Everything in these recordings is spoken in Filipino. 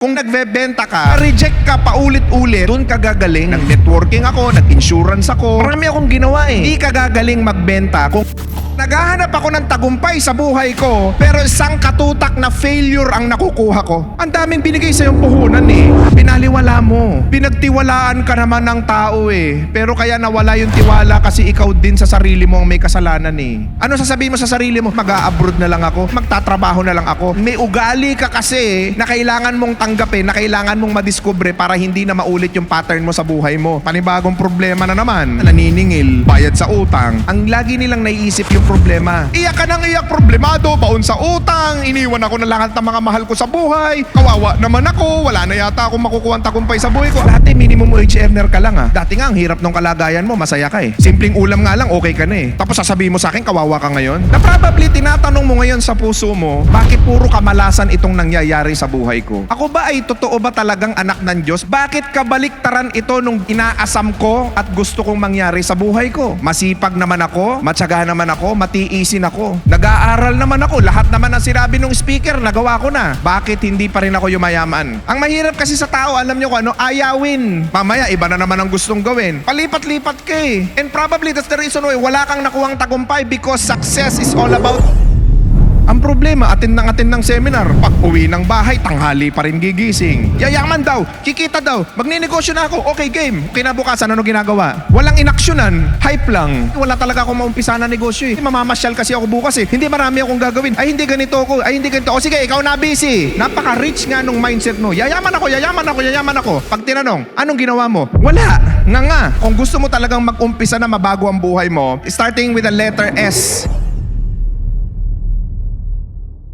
Kung nagbebenta ka, reject ka paulit-ulit, doon ka gagaling. Nag-networking ako, nag-insurance ako. Marami akong ginawa eh. Hindi ka gagaling magbenta kung naghahanap ako ng tagumpay sa buhay ko, pero isang katutak na failure ang nakukuha ko. Ang daming binigay sa iyong puhunan eh. Pinaliwala mo. Pinagtiwalaan ka naman ng tao eh. Pero kaya nawala yung tiwala kasi ikaw din sa sarili mo ang may kasalanan eh. Ano sasabihin mo sa sarili mo? Mag-a-abroad na lang ako. Magtatrabaho na lang ako. May ugali ka kasi na kailangan mong tanggapin, na kailangan mong madiskubre para hindi na maulit yung pattern mo sa buhay mo. Panibagong problema na naman. Naniningil, bayad sa utang. Ang lagi nilang naiisip yung problema. Iyak ka nang iyak, problemado, baon sa utang, iniwan ako ng lahat ng mga mahal ko sa buhay, kawawa naman ako, wala na yata akong makukuha ang tagumpay sa buhay ko. Dati minimum wage earner ka lang ah. Dati nga ang hirap ng kalagayan mo, masaya ka eh. Simpleng ulam nga lang, okay ka na eh. Tapos sasabihin mo sa akin, kawawa ka ngayon? Na probably tinatanong mo ngayon sa puso mo, bakit puro kamalasan itong nangyayari sa buhay ko? Ako ba ay totoo ba talagang anak ng Diyos? Bakit kabaliktaran ito nung inaasam ko at gusto kong mangyari sa buhay ko? Masipag naman ako, matyaga naman ako, matiisin ako. Nag-aaral naman ako. Lahat naman ang sinabi ng speaker, nagawa ko na. Bakit hindi pa rin ako yumayaman? Ang mahirap kasi sa tao, alam nyo kung ano, ayawin. Mamaya, iba na naman ang gustong gawin. Palipat-lipat ka eh. And probably that's the reason why wala kang nakuhang tagumpay because success is all about... Ang problema, atin ng seminar. Pag uwi ng bahay, tanghali pa rin gigising. Yayaman daw, kikita daw, magninegosyo na ako, okay game. Kinabukasan, ano ginagawa? Walang inaksyonan, hype lang. Wala talaga akong maumpisa na negosyo eh. Mamamasyal kasi ako bukas eh. Hindi marami akong gagawin. Ay hindi ganito ako, ay hindi ganito. O sige, ikaw na busy. Napaka-rich nga nung mindset mo. Yayaman ako. Pag tinanong, anong ginawa mo? Wala. Nga. Kung gusto mo talagang mag-umpisa na mabago ang buhay mo, starting with the letter S.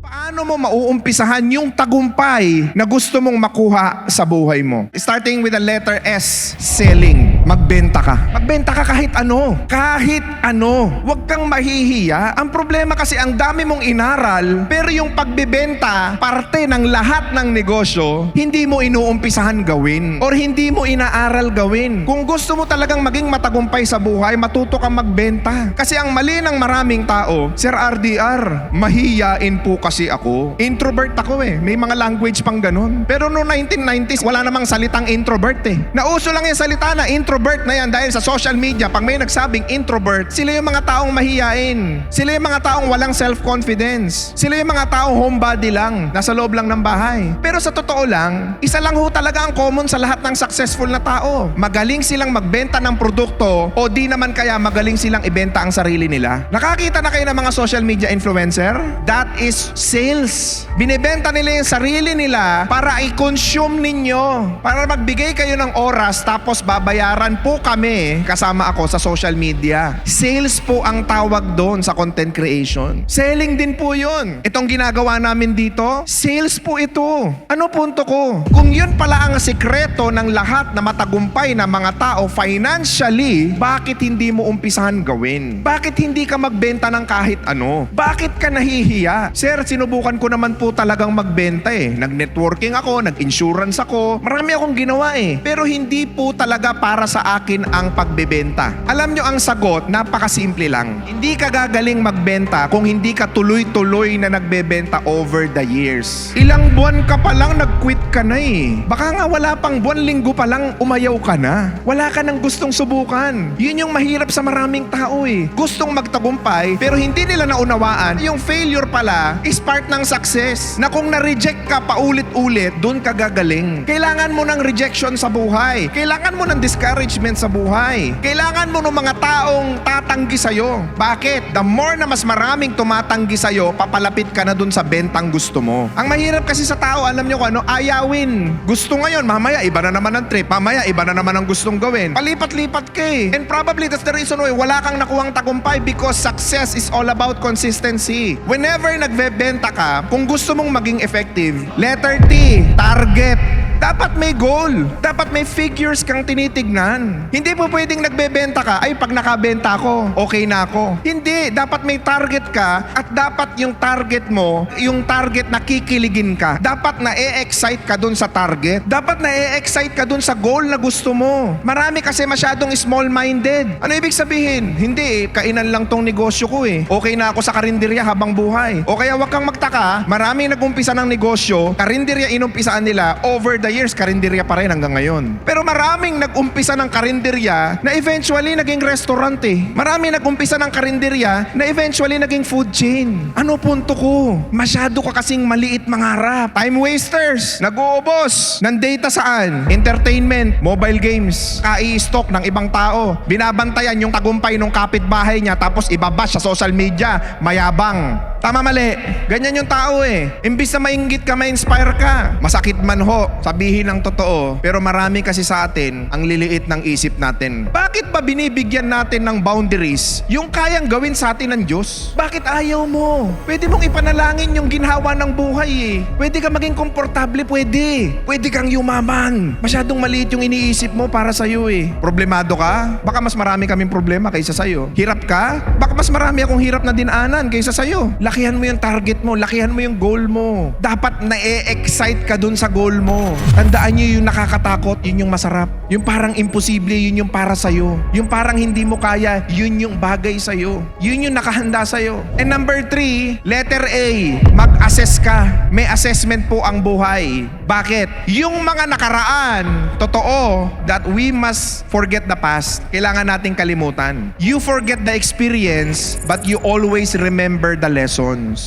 Paano mo mauumpisahan yung tagumpay na gusto mong makuha sa buhay mo? Starting with the letter S, selling. Magbenta ka. Magbenta ka kahit ano. Kahit ano. Huwag kang mahihiya. Ang problema kasi ang dami mong inaral, pero yung pagbebenta, parte ng lahat ng negosyo, hindi mo inuumpisahan gawin. Or hindi mo inaaral gawin. Kung gusto mo talagang maging matagumpay sa buhay, matuto kang magbenta. Kasi ang mali ng maraming tao, Sir RDR, mahihiyain po kasi ako. Introvert ako eh. May mga language pang ganun. Pero noong 1990s, wala namang salitang introvert eh. Nauso lang yung salita na introvert na yan dahil sa social media. Pag may nagsabing introvert, sila yung mga taong mahihiyain. Sila yung mga taong walang self-confidence. Sila yung mga taong homebody lang. Nasa loob lang ng bahay. Pero sa totoo lang, isa lang ho talaga ang common sa lahat ng successful na tao. Magaling silang magbenta ng produkto o di naman kaya magaling silang ibenta ang sarili nila. Nakakita na kayo ng mga social media influencer? That is sales. Binibenta nila yung sarili nila para i-consume ninyo. Para magbigay kayo ng oras tapos babayaran po kami kasama ako sa social media. Sales po ang tawag doon sa content creation. Selling din po yun. Itong ginagawa namin dito, sales po ito. Ano punto ko? Kung yun pala ang sikreto ng lahat na matagumpay na mga tao financially, bakit hindi mo umpisahan gawin? Bakit hindi ka magbenta ng kahit ano? Bakit ka nahihiya? Sir, sinubukan ko naman po talagang magbenta eh. Nag-networking ako, nag-insurance ako. Marami akong ginawa eh. Pero hindi po talaga para sa akin ang pagbebenta. Alam nyo ang sagot, napakasimple lang. Hindi ka gagaling magbenta kung hindi ka tuloy-tuloy na nagbebenta over the years. Ilang buwan ka pa lang, nag-quit ka na eh. Baka nga wala pang buwan, linggo pa lang, umayaw ka na. Wala ka nang gustong subukan. Yun yung mahirap sa maraming tao eh. Gustong magtagumpay, pero hindi nila naunawaan. Yung failure pala is part ng success. Na kung na-reject ka paulit-ulit, doon ka gagaling. Kailangan mo ng rejection sa buhay. Kailangan mo ng discouragement sa buhay. Kailangan mo ng mga taong tatanggi sa'yo. Bakit? The more na mas maraming tumatanggi sa'yo, papalapit ka na dun sa bentang gusto mo. Ang mahirap kasi sa tao, alam nyo kung ano, ayawin. Gusto ngayon, mamaya iba na naman ang trip. Mamaya iba na naman ang gustong gawin. Palipat-lipat ka eh. And probably that's the reason why wala kang nakuhang tagumpay because success is all about consistency. Whenever nagbebenta ka, kung gusto mong maging effective, letter T, target. Dapat may goal. Dapat may figures kang tinitignan. Hindi po pwedeng nagbebenta ka, ay pag nakabenta ako, okay na ako. Hindi. Dapat may target ka at dapat yung target mo, yung target na kikiligin ka. Dapat na-e-excite ka dun sa target. Dapat na-e-excite ka dun sa goal na gusto mo. Marami kasi masyadong small-minded. Ano ibig sabihin? Hindi kainan lang tong negosyo ko eh. Okay na ako sa karinderya habang buhay. O kaya wag kang magtaka, maraming nag-umpisa ng negosyo, karinderya inumpisaan nila, over the years, karinderya pa rin hanggang ngayon. Pero maraming nag-umpisa ng karinderya na eventually naging restaurant eh. Maraming nag-umpisa ng karinderya na eventually naging food chain. Ano punto ko? Masyado ka kasing maliit mangarap. Time wasters. Nag-uubos ng data saan? Entertainment, mobile games, kai-stock ng ibang tao. Binabantayan yung tagumpay ng kapitbahay niya tapos ibabash sa social media. Mayabang. Tama mali. Ganyan yung tao eh. Imbis na mainggit ka, ma-inspire ka. Masakit man ho, sabihin ang totoo. Pero marami kasi sa atin ang liliit ng isip natin. Bakit ba binibigyan natin ng boundaries yung kayang gawin sa atin ng Diyos? Bakit ayaw mo? Pwede mong ipanalangin yung ginhawa ng buhay eh. Pwede ka maging komportable, pwede. Pwede kang yumaman. Masyadong maliit yung iniisip mo para sa'yo eh. Problemado ka? Baka mas marami kaming problema kaysa sa'yo. Hirap ka? Baka mas marami akong hirap na dinaanan kaysa sa'yo. Lakihan mo yung target mo, lakihan mo yung goal mo. Dapat na-e-excite ka dun sa goal mo. Tandaan nyo yung nakakatakot, yun yung masarap. Yung parang imposible, yun yung para sa'yo. Yung parang hindi mo kaya, yun yung bagay sa'yo. Yun yung nakahanda sa'yo. And number 3, letter A, mag-assess ka. May assessment po ang buhay. Bakit? Yung mga nakaraan, totoo, that we must forget the past. Kailangan nating kalimutan. You forget the experience, but you always remember the lessons.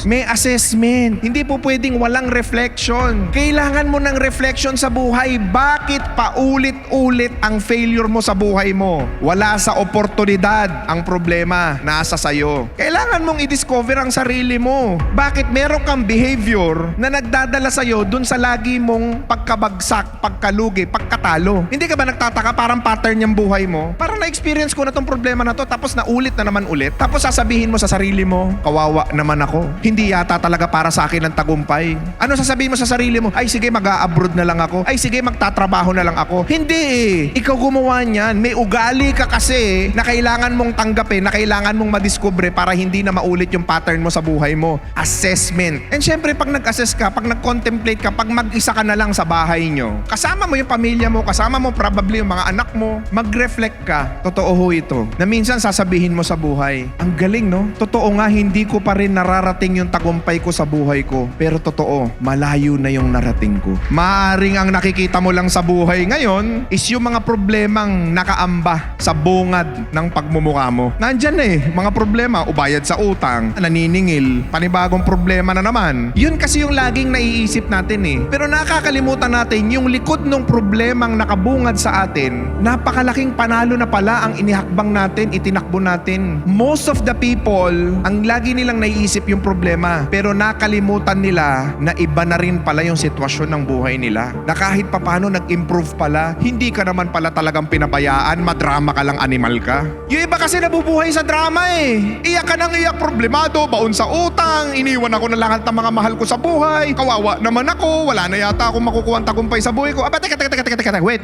May assessment. Hindi po pwedeng walang reflection. Kailangan mo ng reflection sa buhay. Bakit paulit-ulit ang failure mo sa buhay mo? Wala sa oportunidad. Ang problema, nasa sayo. Kailangan mong i-discover ang sarili mo. Bakit meron kang behavior na nagdadala sa'yo dun sa lagi mong pagkabagsak, pagkalugi, pagkatalo? Hindi ka ba nagtataka parang pattern yung buhay mo? Parang na-experience ko na tong problema na to tapos naulit na naman ulit. Tapos sasabihin mo sa sarili mo, kawawa naman ako. Hindi yata talaga para sa akin ang tagumpay. Ano sasabihin mo sa sarili mo? Ay sige, mag-a-abroad na lang ako. Ay sige, magtatrabaho na lang ako. Hindi eh. Ikaw gumawa niyan. May ugali ka kasi na kailangan mong tanggapin, na kailangan mong madiskubre para hindi na maulit yung pattern mo sa buhay mo. Assessment. And syempre, pag nag-assess ka, pag nag-contemplate ka, pag mag-isa ka na lang sa bahay nyo, kasama mo yung pamilya mo, kasama mo probably yung mga anak mo, mag-reflect ka. Totoo ho ito. Na minsan sasabihin mo sa buhay, ang galing no? Totoo nga, hindi ko pa rin nararating yung tagumpay ko sa buhay ko. Pero totoo, malayo na yung narating ko. Maaring ang nakikita mo lang sa buhay ngayon is yung mga problemang nakaamba sa bungad ng pagmumukha mo. Nandyan eh, mga problema, ubayad sa utang, naniningil, panibagong problema na naman. Yun kasi yung laging naiisip natin eh. Pero nakakalimutan natin yung likod ng problemang nakabungad sa atin, napakalaking panalo na pala ang inihakbang natin, itinakbo natin. Most of the people, ang lagi nilang naiisip yung problema, pero nakalimutan nila na iba na rin pala yung sitwasyon ng buhay nila. Na kahit papano nag-improve pala, hindi ka naman pala talagang pinabayaan, madrama ka lang, animal ka. Yung iba kasi nabubuhay sa drama eh. Iyak ka nang iyak, problemado, baon sa utang, iniwan ako na lahat ng mga mahal ko sa buhay, kawawa naman ako, wala na yata akong makukuha ang tagumpay sa buhay ko. Aba, teka, wait,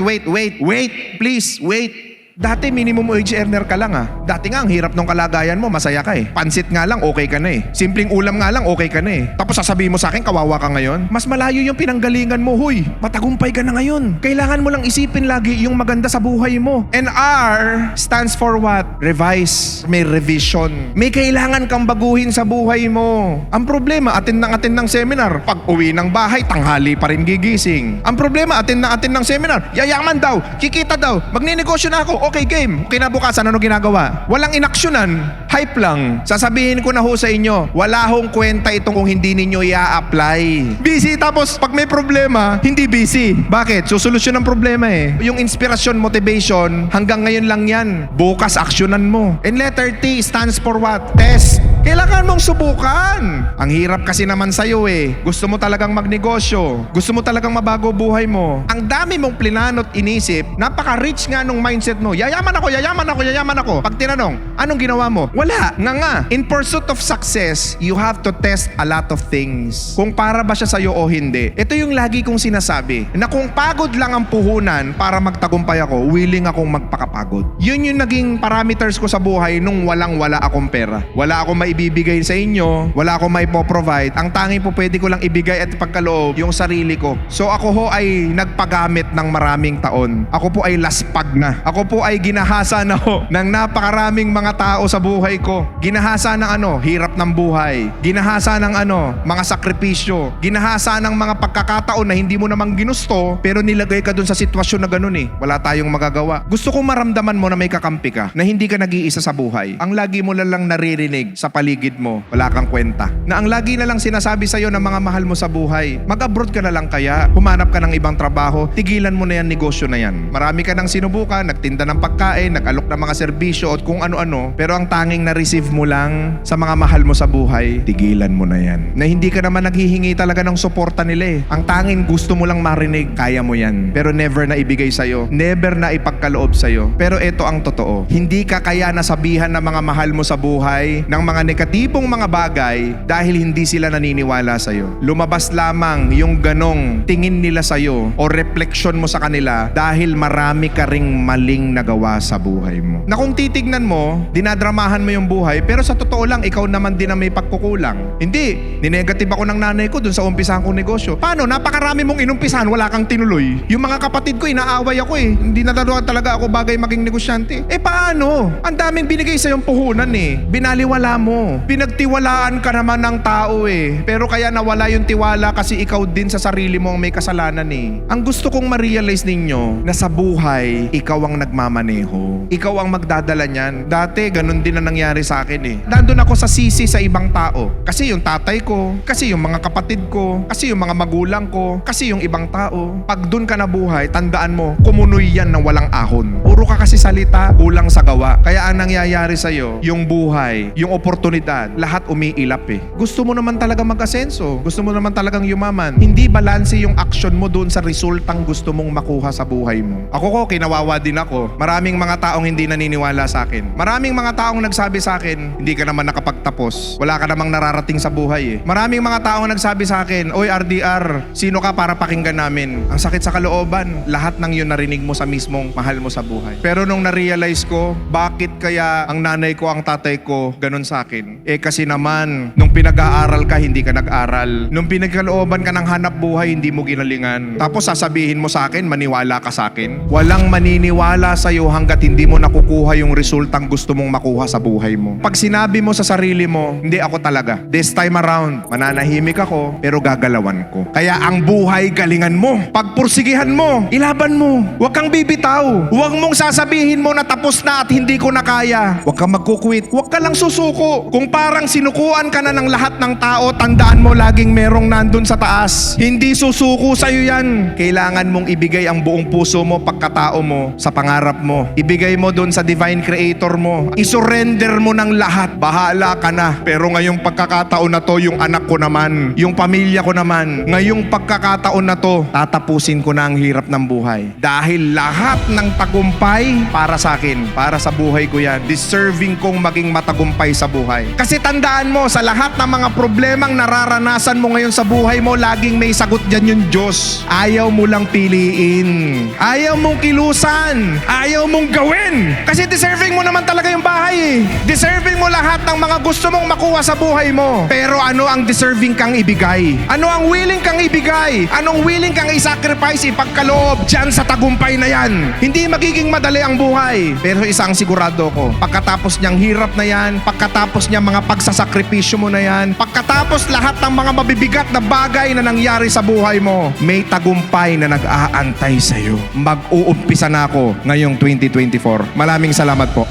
please, wait. Dati minimum wage earner ka lang ah. Dati nga ang hirap ng kalagayan mo, masaya ka eh. Pansit nga lang, okay ka na eh. Simpleng ulam nga lang, okay ka na eh. Tapos sasabihin mo sa akin, kawawa ka ngayon? Mas malayo yung pinanggalingan mo, huy. Matagumpay ka na ngayon. Kailangan mo lang isipin lagi yung maganda sa buhay mo. And R stands for what? Revise. May revision. May kailangan kang baguhin sa buhay mo. Ang problema, attend ng seminar. Pag uwi ng bahay, tanghali pa rin gigising. Ang problema, attend ng seminar. Yayaman daw, kikita daw, magninegosyo na ako. Okay, game. Kinabukasan, ano ginagawa? Walang inaksyonan. Hype lang. Sasabihin ko na ho sa inyo, wala hong kwenta itong kung hindi ninyo i-apply. Busy, tapos pag may problema, hindi busy. Bakit? Susolusyon ng problema eh. Yung inspiration, motivation, hanggang ngayon lang yan. Bukas, aksyonan mo. And letter T stands for what? Test. Kailangan mong subukan. Ang hirap kasi naman sa'yo eh. Gusto mo talagang magnegosyo. Gusto mo talagang mabago buhay mo. Ang dami mong plinano't inisip, napaka-rich nga nung mindset mo. Yayaman ako, yayaman ako, yayaman ako. Pag tinanong, anong ginawa mo? Wala. Nga. In pursuit of success, you have to test a lot of things. Kung para ba siya sa'yo o hindi. Ito yung lagi kong sinasabi, na kung pagod lang ang puhunan para magtagumpay ako, willing akong magpakapagod. Yun yung naging parameters ko sa buhay nung wala akong pera. Wala akong maibibigay sa inyo, wala akong maipoprovide. Ang tanging po pwede ko lang ibigay at ipagkaloob yung sarili ko. So ako ho ay nagpagamit ng maraming taon. Ako po ay laspag na. Ako po ay ginahasa na ho ng napakaraming mga tao sa buhay ko. Ginahasa ng hirap ng buhay. Ginahasa ng mga sakripisyo. Ginahasa ng mga pagkakataon na hindi mo namang ginusto, pero nilagay ka dun sa sitwasyon na ganun eh. Wala tayong magagawa. Gusto kong maramdaman mo na may kakampi ka, na hindi ka nag-iisa sa buhay. Ang lagi mo lang naririnig sa paligid mo, wala kang kwenta. Na ang lagi na lang sinasabi sa'yo ng mga mahal mo sa buhay, mag-abroad ka na lang kaya, humanap ka ng ibang trabaho, tigilan mo na yan, negosyo na yan. Marami ka nang sinubukan, nagtinda ng pagkain, nag-alok ng mga serbisyo at kung ano-ano, pero ang tanging na-receive mo lang sa mga mahal mo sa buhay, tigilan mo na yan. Na hindi ka naman naghihingi talaga ng suporta nila eh. Ang tanging gusto mo lang marinig, kaya mo yan. Pero never na ibigay sa'yo, never na ipagkaloob sa'yo. Pero ito ang totoo, hindi ka kaya nasabihan ng mga mahal mo sa buhay ng mga negatibong mga bagay dahil hindi sila naniniwala sa'yo. Lumabas lamang yung ganong tingin nila sa'yo o refleksyon mo sa kanila dahil marami ka ring maling nagawa sa buhay mo. Na kung titignan mo, dinadramahan mo yung buhay, pero sa totoo lang, ikaw naman din ang may pagkukulang. Hindi, ninegative ako ng nanay ko dun sa umpisahan kong negosyo. Paano? Napakarami mong inumpisahan, wala kang tinuloy. Yung mga kapatid ko, inaaway ako eh. Hindi natatuwa talaga ako bagay maging negosyante. Paano? Ang daming binigay sa yung puhunan eh. Binaliwala mo. Pinagtiwalaan ka naman ng tao eh. Pero kaya nawala yung tiwala kasi ikaw din sa sarili mo ang may kasalanan eh. Ang gusto kong ma-realize ninyo na sa buhay, ikaw ang nagmamaneho. Ikaw ang magdadala niyan. Dati, ganun din ang nangyari sa akin eh. Nandun ako sa sisi sa ibang tao. Kasi yung tatay ko, kasi yung mga kapatid ko, kasi yung mga magulang ko, kasi yung ibang tao. Pag dun ka nabuhay, tandaan mo, kumunoy yan ng walang ahon. Puro ka kasi salita, kulang sa gawa. Kaya ang nangyayari sa'yo, yung buhay, yung oportunidad, lahat umiilap eh. Gusto mo naman talaga mag-asenso. Gusto mo naman talagang yumaman. Hindi balanse yung action mo dun sa resultang gusto mong makuha sa buhay mo. Ako ko, kinawawa din ako. Maraming mga taong hindi naniniwala sa akin. Maraming mga taong nagsabi sa akin, hindi ka naman nakapagtapos. Wala ka namang nararating sa buhay eh. Maraming mga taong nagsabi sa akin, oy RDR, sino ka para pakinggan namin? Ang sakit sa kalooban, lahat ng yun narinig mo sa mismong mahal mo sa buhay. Pero nung na-realize ko, bakit kaya ang nanay ko, ang tatay ko, ganun sa akin? Kasi naman, nung pinag-aaral ka, hindi ka nag-aral. Nung pinagkalooban ka ng hanap buhay, hindi mo ginalingan. Tapos sasabihin mo sa akin, maniwala ka sa akin. Walang maniniwala sa'yo hanggat hindi mo nakukuha yung resultang gusto mong makuha sa buhay mo. Pag sinabi mo sa sarili mo, hindi ako talaga. This time around, mananahimik ako, pero gagalawan ko. Kaya ang buhay, galingan mo. Pagpursigihan mo, ilaban mo. Huwag kang bibitaw. Huwag mong sasabihin mo na tapos na at hindi ko na kaya. Huwag kang magkukwit. Huwag ka lang susuko. Kung parang sinukuan ka na ng lahat ng tao, tandaan mo laging merong nandun sa taas. Hindi susuko sa'yo yan. Kailangan mong ibigay ang buong puso mo, pagkatao mo, sa pangarap mo. Ibigay mo dun sa divine creator mo. Isurrender mo ng lahat. Bahala ka na. Pero ngayong pagkakataon na to, yung anak ko naman, yung pamilya ko naman, ngayong pagkakataon na to, tatapusin ko na ang hirap ng buhay. Dahil lahat ng tagumpay para sa akin, para sa buhay ko yan. Deserving kong maging matagumpay sa buhay. Kasi tandaan mo, sa lahat ng mga problemang nararanasan mo ngayon sa buhay mo, laging may sagot dyan yung Diyos. Ayaw mo lang piliin. Ayaw mong kilusan. Ayaw mong gawin. Kasi deserving mo naman talaga yung bahay eh. Deserving mo lahat ng mga gusto mong makuha sa buhay mo. Pero ano ang deserving kang ibigay? Ano ang willing kang ibigay? Anong willing kang i-sacrifice, ipagkaloob dyan sa tagumpay na yan? Hindi magiging madali ang buhay. Pero isang sigurado ko, pagkatapos niyang hirap na yan, pagkatapos niyang mga pagsasakripisyo mo na yan, pagkatapos lahat ng mga mabibigat na bagay na nangyari sa buhay mo, may tagumpay na nag-aantay sa'yo. Mag-uumpisa na ako ngayong 2024. Maraming salamat po.